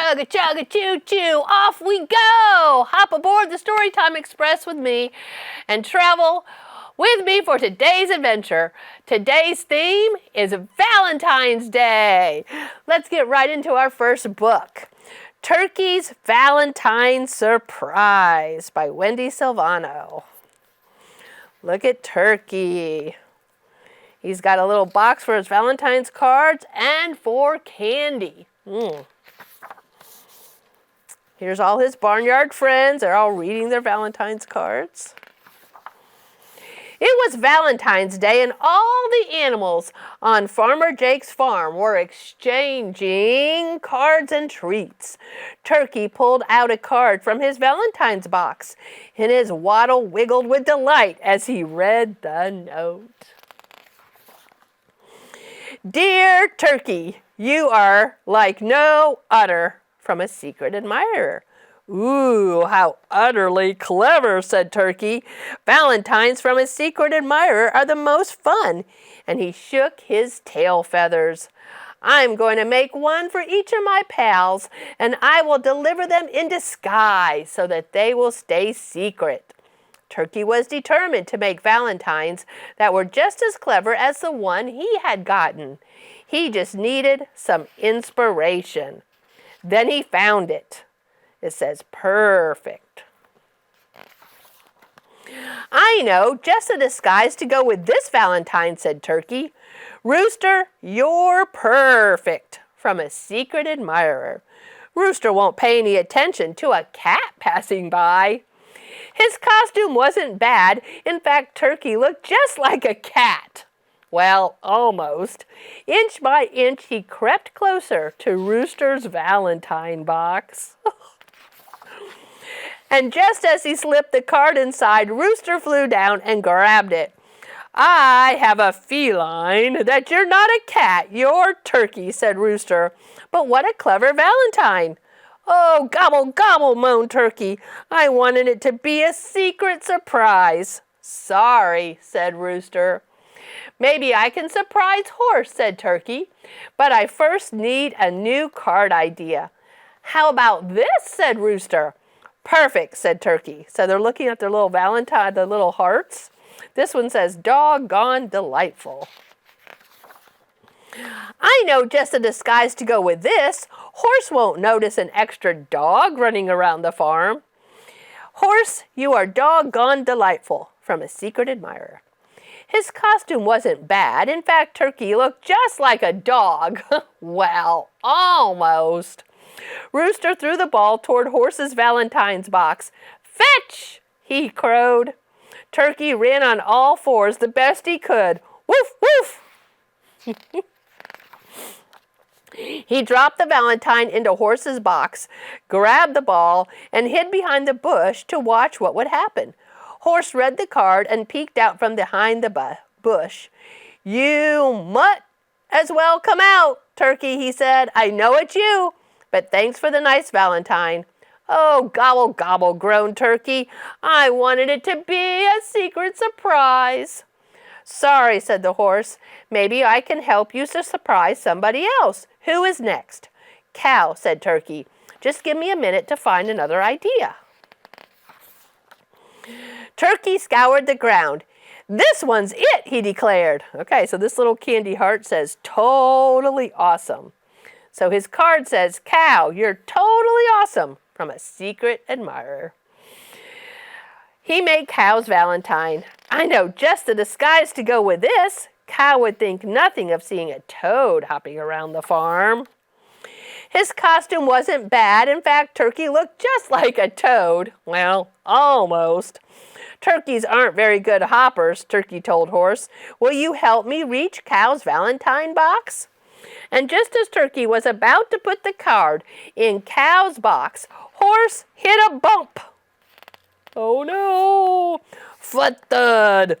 Chugga, chugga, choo, choo, off we go! Hop aboard the Storytime Express with me and travel with me for today's adventure. Today's theme is Valentine's Day. Let's get right into our first book, Turkey's Valentine Surprise by Wendy Silvano. Look at Turkey. He's got a little box for his Valentine's cards and for candy. Here's all his barnyard friends. They're all reading their Valentine's cards. It was Valentine's Day and all the animals on Farmer Jake's farm were exchanging cards and treats. Turkey pulled out a card from his Valentine's box and his waddle wiggled with delight as he read the note. Dear Turkey, you are like no other, from a secret admirer. Ooh, how utterly clever, said Turkey. Valentines from a secret admirer are the most fun. And he shook his tail feathers. I'm going to make one for each of my pals, and I will deliver them in disguise so that they will stay secret. Turkey was determined to make Valentines that were just as clever as the one he had gotten. He just needed some inspiration. Then he found it. It says perfect. I know just a disguise to go with this Valentine, said Turkey. Rooster, you're perfect, from a secret admirer. Rooster won't pay any attention to a cat passing by. His costume wasn't bad. In fact, Turkey looked just like a cat. Well, almost. Inch by inch, he crept closer to Rooster's Valentine box. And just as he slipped the card inside, Rooster flew down and grabbed it. I have a feeling that you're not a cat, you're Turkey, said Rooster. But what a clever Valentine. Oh, gobble, gobble, moaned Turkey. I wanted it to be a secret surprise. Sorry, said Rooster. Maybe I can surprise Horse, said Turkey. But I first need a new card idea. How about this, said Rooster. Perfect, said Turkey. So they're looking at their little Valentine, the little hearts. This one says, doggone delightful. I know just a disguise to go with this. Horse won't notice an extra dog running around the farm. Horse, you are doggone delightful, from a secret admirer. His costume wasn't bad. In fact, Turkey looked just like a dog. Well, almost. Rooster threw the ball toward Horse's Valentine's box. Fetch! He crowed. Turkey ran on all fours the best he could. Woof, woof! He dropped the Valentine into Horse's box, grabbed the ball, and hid behind the bush to watch what would happen. Horse read the card and peeked out from behind the bush. You might as well come out, Turkey, he said. I know it's you, but thanks for the nice Valentine. Oh, gobble, gobble, groaned Turkey. I wanted it to be a secret surprise. Sorry, said the horse. Maybe I can help you to surprise somebody else. Who is next? Cow, said Turkey. Just give me a minute to find another idea. Turkey scoured the ground. This one's it, he declared. Okay, so this little candy heart says totally awesome. So his card says, Cow, you're totally awesome, from a secret admirer. He made Cow's Valentine. I know just the disguise to go with this. Cow would think nothing of seeing a toad hopping around the farm. His costume wasn't bad. In fact, Turkey looked just like a toad. Well, almost. Turkeys aren't very good hoppers, Turkey told Horse. Will you help me reach Cow's Valentine box? And just as Turkey was about to put the card in Cow's box, Horse hit a bump. Oh no! Foot thud.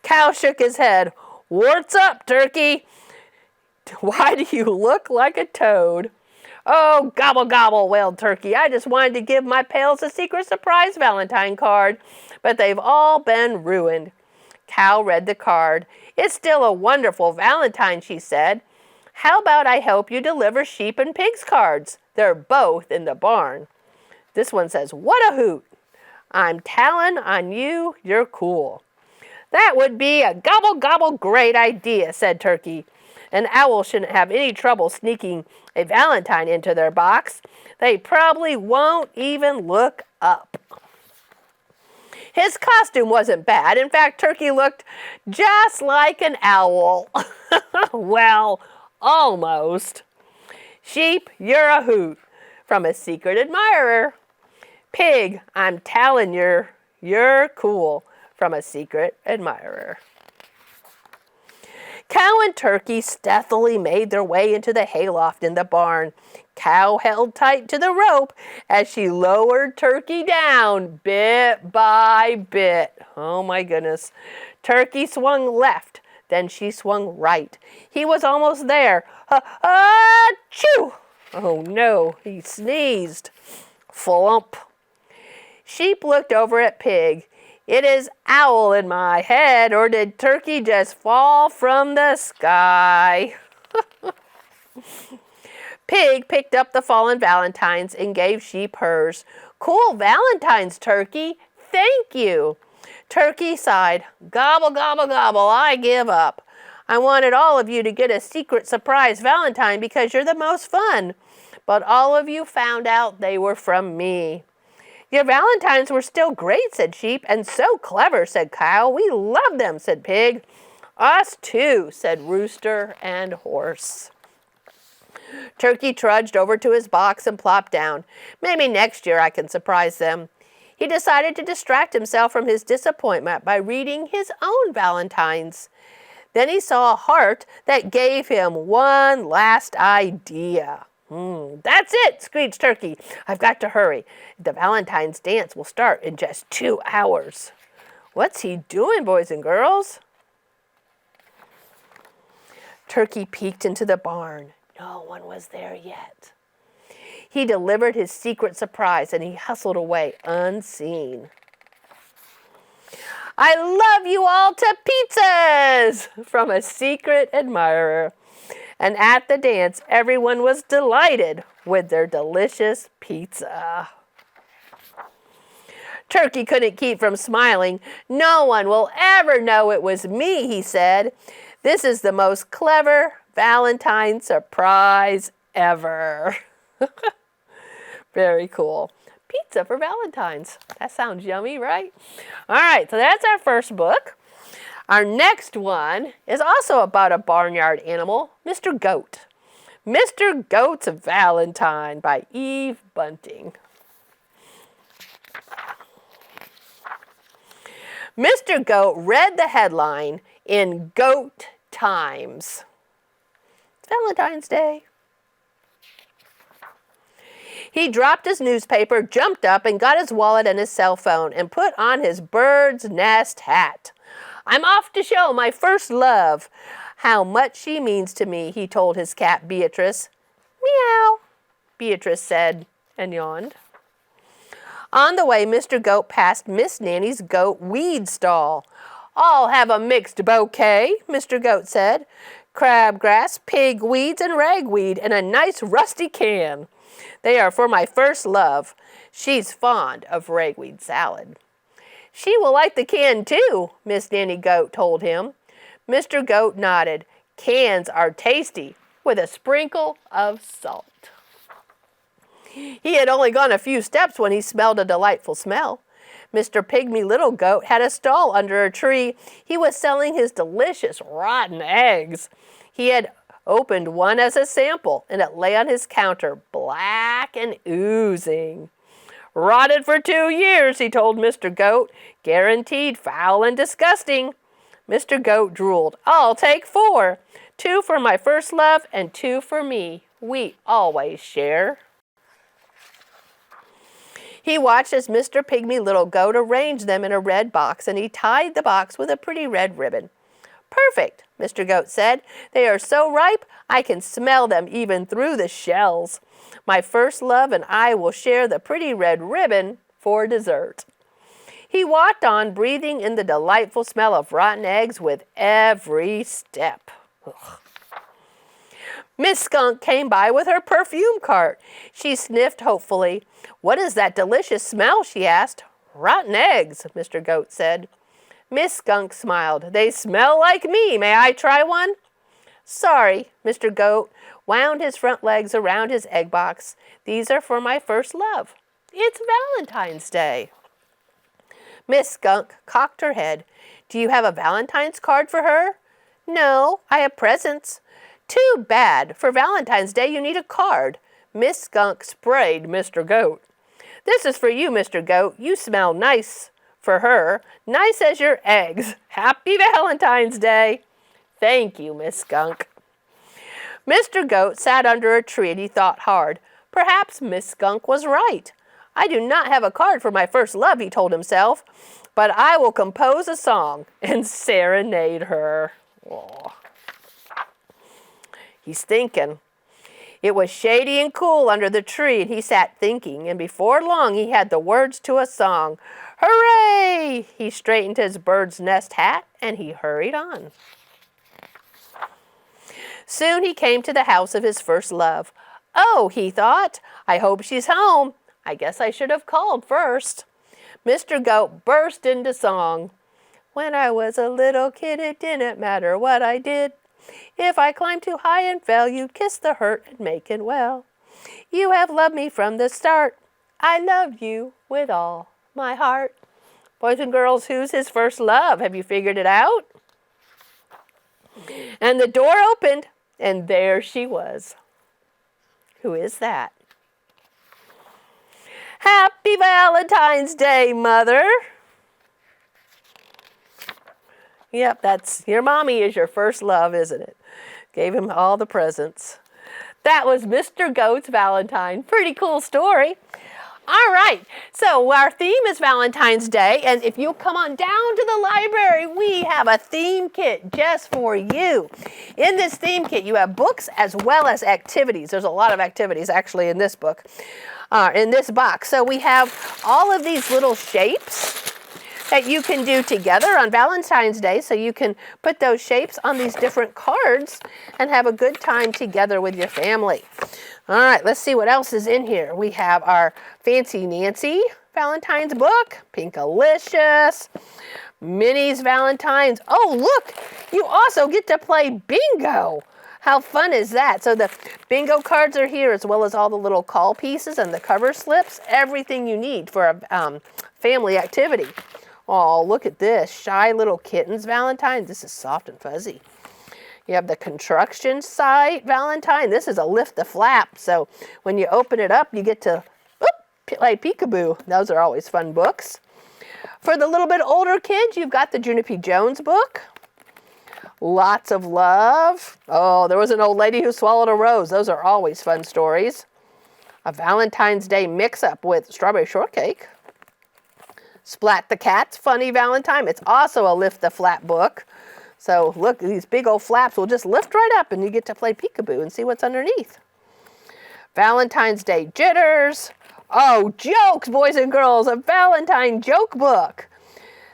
Cow shook his head. What's up, Turkey? Why do you look like a toad? Oh, gobble, gobble, wailed Turkey. I just wanted to give my pals a secret surprise Valentine card, but they've all been ruined. Cow read the card. It's still a wonderful Valentine, she said. How about I help you deliver sheep and pigs cards? They're both in the barn. This one says, "What a hoot! I'm telling on you, you're cool." "That would be a gobble gobble great idea," said Turkey. "An owl shouldn't have any trouble sneaking a valentine into their box. They probably won't even look up." His costume wasn't bad. In fact, Turkey looked just like an owl. Well, almost. "Sheep, you're a hoot," from a secret admirer. "Pig, I'm telling you're cool," from a secret admirer. Cow and Turkey stealthily made their way into the hayloft in the barn. Cow held tight to the rope as she lowered Turkey down bit by bit. Oh my goodness. Turkey swung left, then she swung right. He was almost there. Achoo! Oh no, he sneezed. Flump. Sheep looked over at Pig. "It is owl in my head, or did Turkey just fall from the sky?" Pig picked up the fallen valentines and gave Sheep hers. "Cool valentines, Turkey. Thank you." Turkey sighed. "Gobble, gobble, gobble, I give up. I wanted all of you to get a secret surprise valentine because you're the most fun. But all of you found out they were from me." "Your valentines were still great," said Sheep. "And so clever," said Cow. "We love them," said Pig. "Us too," said Rooster and Horse. Turkey trudged over to his box and plopped down. "Maybe next year I can surprise them." He decided to distract himself from his disappointment by reading his own valentines. Then he saw a heart that gave him one last idea. "That's it," screeched Turkey. "I've got to hurry. The Valentine's dance will start in just 2 hours. What's he doing, boys and girls? Turkey peeked into the barn. No one was there yet. He delivered his secret surprise and he hustled away unseen. "I love you all to pizzas!" from a secret admirer. And at the dance, everyone was delighted with their delicious pizza. Turkey couldn't keep from smiling. "No one will ever know it was me," he said. "This is the most clever Valentine surprise ever." Very cool. Pizza for Valentine's. That sounds yummy, right? All right, so that's our first book. Our next one is also about a barnyard animal, Mr. Goat. Mr. Goat's Valentine by Eve Bunting. Mr. Goat read the headline in Goat Times. It's Valentine's Day. He dropped his newspaper, jumped up, and got his wallet and his cell phone, and put on his bird's nest hat. "I'm off to show my first love how much she means to me," he told his cat Beatrice. "Meow," Beatrice said and yawned. On the way, Mr. Goat passed Miss Nanny's goat weed stall. "I'll have a mixed bouquet," Mr. Goat said. "Crabgrass, pig weeds, and ragweed in a nice rusty can. They are for my first love. She's fond of ragweed salad." "She will like the can too," Miss Nanny Goat told him. Mr. Goat nodded. "Cans are tasty with a sprinkle of salt." He had only gone a few steps when he smelled a delightful smell. Mr. Pygmy Little Goat had a stall under a tree. He was selling his delicious rotten eggs. He had opened one as a sample, and it lay on his counter, black and oozing. "Rotted for 2 years, he told Mr. Goat. "Guaranteed foul and disgusting." Mr. Goat drooled. "I'll take 4. 2 for my first love and 2 for me. We always share." He watched as Mr. Pygmy Little Goat arranged them in a red box, and he tied the box with a pretty red ribbon. "Perfect," Mr. Goat said. "They are so ripe, I can smell them even through the shells. My first love and I will share the pretty red ribbon for dessert." He walked on, breathing in the delightful smell of rotten eggs with every step. Ugh. Miss Skunk came by with her perfume cart. She sniffed hopefully. "What is that delicious smell?" she asked. "Rotten eggs," Mr. Goat said. Miss Skunk smiled. "They smell like me. May I try one?" "Sorry," Mr. Goat wound his front legs around his egg box. "These are for my first love. It's Valentine's Day." Miss Skunk cocked her head. "Do you have a Valentine's card for her?" "No, I have presents." "Too bad. For Valentine's Day you need a card." Miss Skunk sprayed Mr. Goat. "This is for you, Mr. Goat. You smell nice. For her, nice as your eggs. Happy Valentine's Day." "Thank you, Miss Skunk." Mr. Goat sat under a tree and he thought hard. Perhaps Miss Skunk was right. "I do not have a card for my first love," he told himself, "but I will compose a song and serenade her." Aw. He's thinking. It was shady and cool under the tree, and he sat thinking, and before long he had the words to a song. "Hooray!" He straightened his bird's nest hat, and he hurried on. Soon he came to the house of his first love. "Oh," he thought, "I hope she's home. I guess I should have called first." Mr. Goat burst into song. "When I was a little kid, it didn't matter what I did. If I climbed too high and fell, you'd kiss the hurt and make it well. You have loved me from the start. I loved you with all my heart." Boys and girls, who's his first love? Have you figured it out? And the door opened, and there she was. Who is that? Happy Valentine's Day, Mother. Yep, that's your mommy is your first love, isn't it? Gave him all the presents. That was Mr. Goat's Valentine. Pretty cool story. All right, so our theme is Valentine's Day, and if you'll come on down to the library, we have a theme kit just for you. In this theme kit, you have books as well as activities. There's a lot of activities actually in this book, in this box. So we have all of these little shapes that you can do together on Valentine's Day, so you can put those shapes on these different cards and have a good time together with your family. All right, let's see what else is in here. We have our Fancy Nancy Valentine's book, Pinkalicious, Minnie's Valentine's. Oh, look, you also get to play bingo. How fun is that? So the bingo cards are here, as well as all the little call pieces and the cover slips, everything you need for a family activity. Oh, look at this, Shy Little Kittens Valentine. This is soft and fuzzy. You have the construction site Valentine. This is a lift the flap. So when you open it up, you get to play peekaboo. Those are always fun books. For the little bit older kids, you've got the Juniper Jones book. Lots of Love. Oh, there was an old lady who swallowed a rose. Those are always fun stories. A Valentine's Day mix-up with Strawberry Shortcake. Splat the Cat's Funny Valentine. It's also a lift the flap book. So look, these big old flaps will just lift right up and you get to play peekaboo and see what's underneath. Valentine's Day Jitters. Oh, jokes, boys and girls, a Valentine joke book.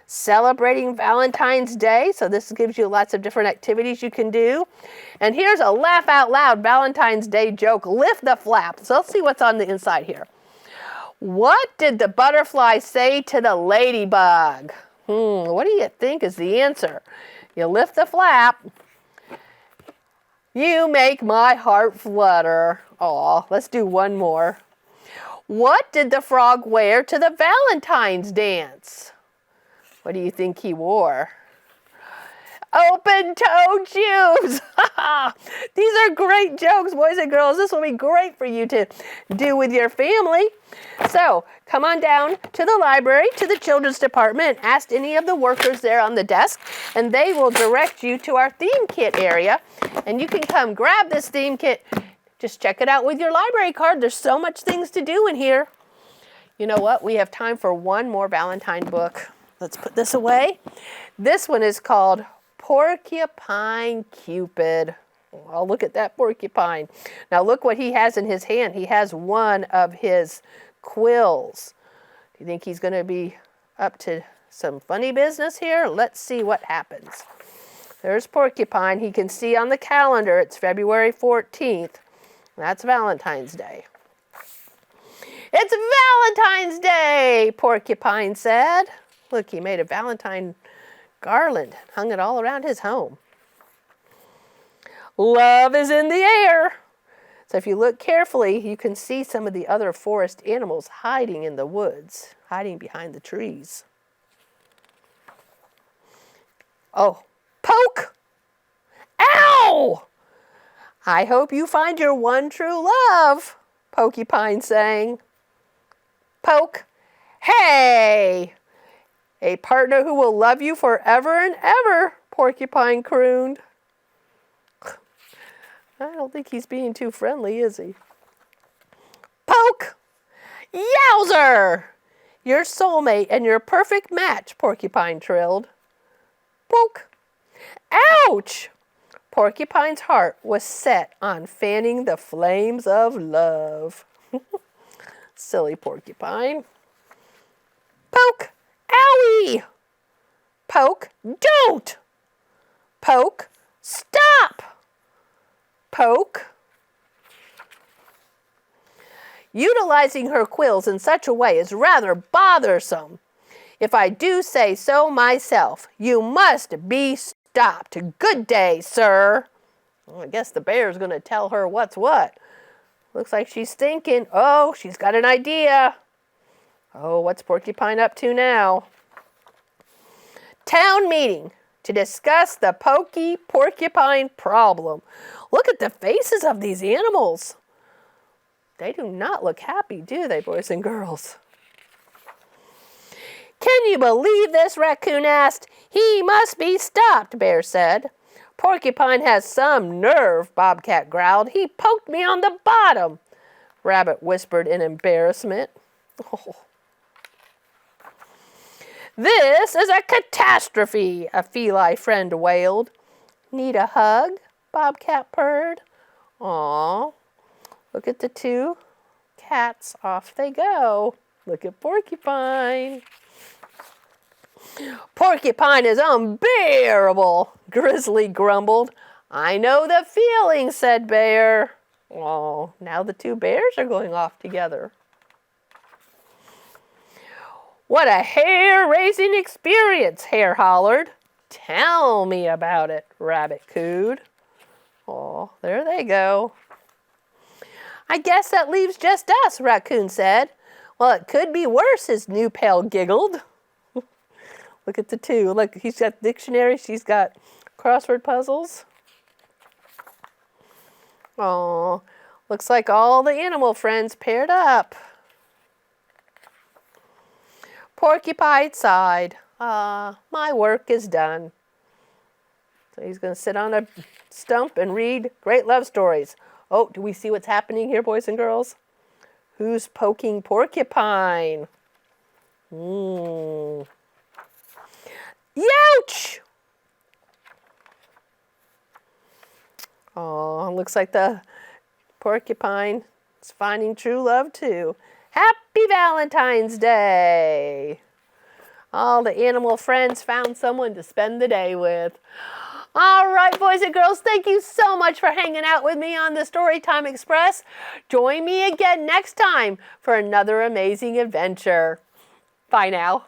Celebrating Valentine's Day. So this gives you lots of different activities you can do. And here's a laugh out loud Valentine's Day joke. Lift the flap. So let's see what's on the inside here. What did the butterfly say to the ladybug? What do you think is the answer? You lift the flap. You make my heart flutter. Aw, let's do one more. What did the frog wear to the Valentine's dance? What do you think he wore? Open-toed shoes. These are great jokes, boys and girls. This will be great for you to do with your family. So come on down to the library, to the children's department, and ask any of the workers there on the desk, and they will direct you to our theme kit area. And you can come grab this theme kit. Just check it out with your library card. There's so much things to do in here. You know what? We have time for one more Valentine book. Let's put this away. This one is called Porcupine Cupid. Oh, look at that porcupine. Now look what he has in his hand. He has one of his quills. Do you think he's going to be up to some funny business here? Let's see what happens. There's Porcupine. He can see on the calendar it's February 14th. That's Valentine's Day. It's Valentine's Day, Porcupine said. Look, he made a Valentine garland, hung it all around his home. Love is in the air. So if you look carefully, you can see some of the other forest animals hiding in the woods, hiding behind the trees. Oh, poke! Ow! I hope you find your one true love, Porcupine sang. Poke! Hey! A partner who will love you forever and ever, Porcupine crooned. I don't think he's being too friendly, is he? Poke! Yowzer! Your soulmate and your perfect match, Porcupine trilled. Poke! Ouch! Porcupine's heart was set on fanning the flames of love. Silly Porcupine. Poke! Owie! Poke! Don't! Poke! Stop! Poke. Utilizing her quills in such a way is rather bothersome. If I do say so myself, you must be stopped. Good day, sir. Well, I guess the bear's going to tell her what's what. Looks like she's thinking. Oh, she's got an idea. Oh, what's Porcupine up to now? Town meeting to discuss the pokey porcupine problem. Look at the faces of these animals. They do not look happy, do they, boys and girls? Can you believe this? Raccoon asked. He must be stopped, Bear said. Porcupine has some nerve, Bobcat growled. He poked me on the bottom, Rabbit whispered in embarrassment. Oh. This is a catastrophe, a feline friend wailed. Need a hug? Bobcat purred. Aw, look at the two cats. Off they go. Look at Porcupine. Porcupine is unbearable, Grizzly grumbled. I know the feeling, said Bear. Oh, now the two bears are going off together. What a hair-raising experience, Hare hollered. Tell me about it, Rabbit cooed. Oh, there they go. I guess that leaves just us, Raccoon said. Well, it could be worse, his new pal giggled. Look at the two. Look, he's got dictionary, she's got crossword puzzles. Oh, looks like all the animal friends paired up. Porcupine sighed. My work is done. So he's going to sit on a stump and read great love stories. Oh, do we see what's happening here, boys and girls? Who's poking Porcupine? Youch! Oh, looks like the porcupine is finding true love too. Happy Valentine's Day! All the animal friends found someone to spend the day with. All right, boys and girls, thank you so much for hanging out with me on the Storytime Express. Join me again next time for another amazing adventure. Bye now.